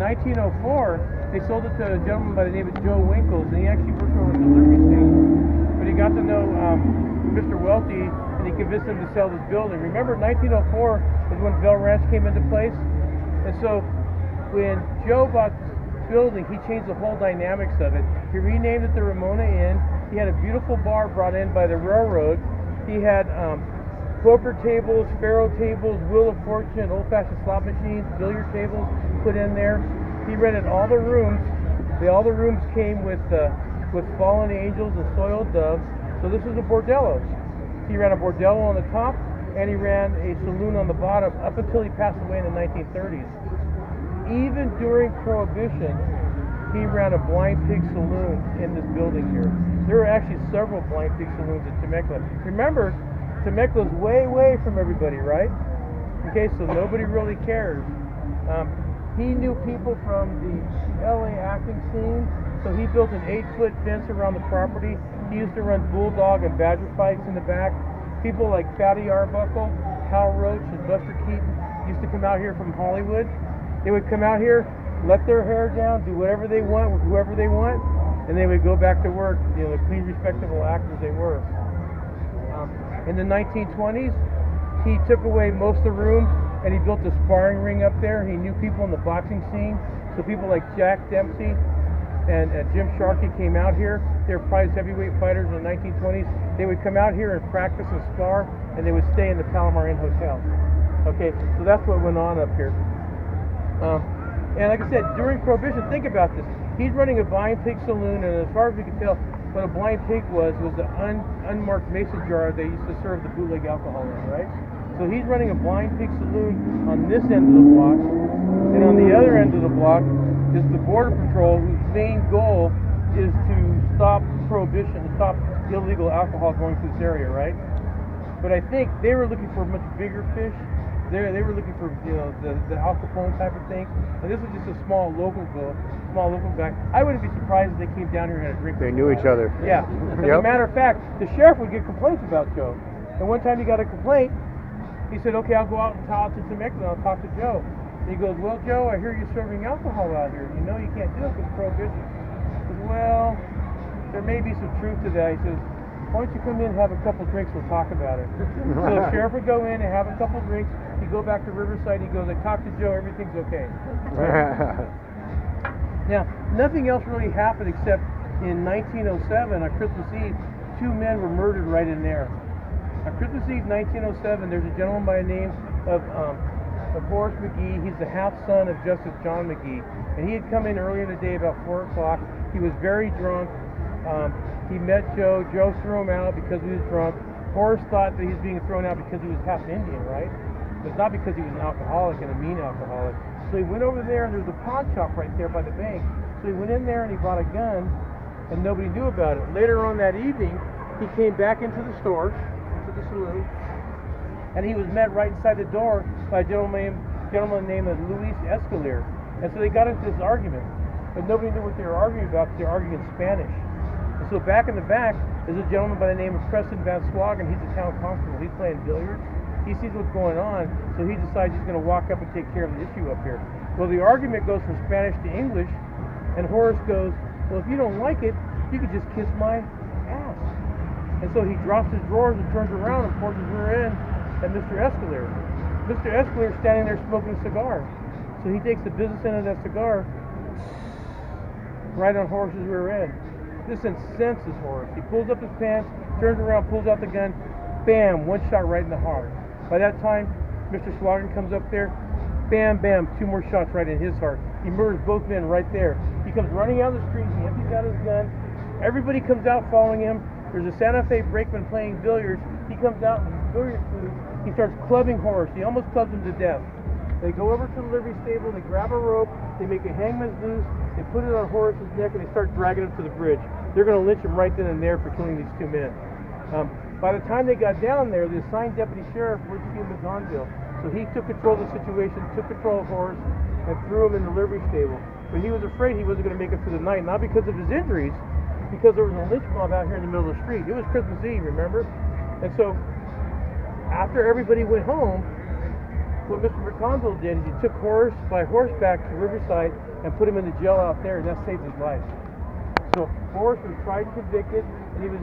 in 1904, they sold it to a gentleman by the name of Joe Winkles, and he actually worked over at the delivery station. But he got to know Mr. Welty, and he convinced him to sell this building. Remember, 1904 is when Bell Ranch came into place, and so when Joe bought this building, he changed the whole dynamics of it. He renamed it the Ramona Inn. He had a beautiful bar brought in by the railroad. He had poker tables, faro tables, Wheel of Fortune, old-fashioned slot machines, billiard tables put in there. He rented all the rooms. All the rooms came with fallen angels and soiled doves. So this was a bordello. He ran a bordello on the top, and he ran a saloon on the bottom up until he passed away in the 1930s. Even during Prohibition, he ran a blind pig saloon in this building here. There were actually several blind pig saloons in Temecula. Remember, Temecula's way away from everybody, right? Okay, so nobody really cares. He knew people from the LA acting scene, so he built an 8-foot fence around the property. He used to run bulldog and badger fights in the back. People like Fatty Arbuckle, Hal Roach, and Buster Keaton used to come out here from Hollywood. They would come out here, let their hair down, do whatever they want with whoever they want, and they would go back to work, you know, the clean, respectable actors they were. In the 1920s, he took away most of the rooms, and he built a sparring ring up there. He knew people in the boxing scene, so people like Jack Dempsey and Jim Sharkey came out here. They were prize heavyweight fighters in the 1920s. They would come out here and practice and spar, and they would stay in the Palomar Inn Hotel. Okay, so that's what went on up here. And like I said, during Prohibition, think about this. He's running a blind pig saloon, and as far as we can tell, what a blind pig was the unmarked mason jar they used to serve the bootleg alcohol in, right? So he's running a blind pig saloon on this end of the block, and on the other end of the block is the Border Patrol, whose main goal is to stop Prohibition, to stop illegal alcohol going through this area, right? But I think they were looking for much bigger fish. They were looking for, you know, the Al Capone type of thing, and this was just a small local guy. I wouldn't be surprised if they came down here and had a drink. They knew each other. Yeah. As a matter of fact, the sheriff would get complaints about Joe. And one time he got a complaint. He said, "Okay, I'll go out and talk to Temecula. I'll talk to Joe." And he goes, "Well, Joe, I hear you're serving alcohol out here. You know you can't do it because Prohibition." He says, "Well, there may be some truth to that." He says, "Why don't you come in and have a couple drinks? We'll talk about it." So the sheriff would go in and have a couple drinks. He'd go back to Riverside. He goes, "I talked to Joe. Everything's okay." Right? Now, nothing else really happened except in 1907, on Christmas Eve, 2 men were murdered right in there. On Christmas Eve, 1907, there's a gentleman by the name of Horace McGee. He's the half-son of Justice John McGee. And he had come in earlier in the day, about 4 o'clock. He was very drunk. He met Joe. Joe threw him out because he was drunk. Horace thought that he was being thrown out because he was half Indian, right? But it's not because he was an alcoholic and a mean alcoholic. So he went over there, and there's a pawn shop right there by the bank. So he went in there and he bought a gun, and nobody knew about it. Later on that evening, he came back into the store, into the saloon, and he was met right inside the door by a gentleman named Luis Escalier. And so they got into this argument, but nobody knew what they were arguing about because they were arguing in Spanish. And so back in the back is a gentleman by the name of Preston Van Swagen. He's the town constable. He's playing billiards. He sees what's going on, so he decides he's going to walk up and take care of the issue up here. Well, the argument goes from Spanish to English, and Horace goes, "Well, if you don't like it, you could just kiss my ass." And so he drops his drawers and turns around and pours his rear end at Mr. Escalier. Mr. Escalier standing there smoking a cigar. So he takes the business end of that cigar right on Horace's rear end. This incenses Horace. He pulls up his pants, turns around, pulls out the gun, bam, one shot right in the heart. By that time, Mr. Swaggin comes up there, bam, bam, 2 more shots right in his heart. He murders both men right there. He comes running out of the street, he empties out his gun, everybody comes out following him. There's a Santa Fe brakeman playing billiards. He comes out in his billiard suit, he starts clubbing Horace. He almost clubs him to death. They go over to the livery stable, they grab a rope, they make a hangman's noose, they put it on Horace's neck, and they start dragging him to the bridge. They're going to lynch him right then and there for killing these 2 men. By the time they got down there, the assigned deputy sheriff was Hugh McGonville. So he took control of the situation, took control of Horace, and threw him in the livery stable. But he was afraid he wasn't going to make it through the night, not because of his injuries, because there was a lynch mob out here in the middle of the street. It was Christmas Eve, remember? And so, after everybody went home, what Mr. McConville did is he took Horace by horseback to Riverside and put him in the jail out there, and that saved his life. So Horace was tried and convicted, and he was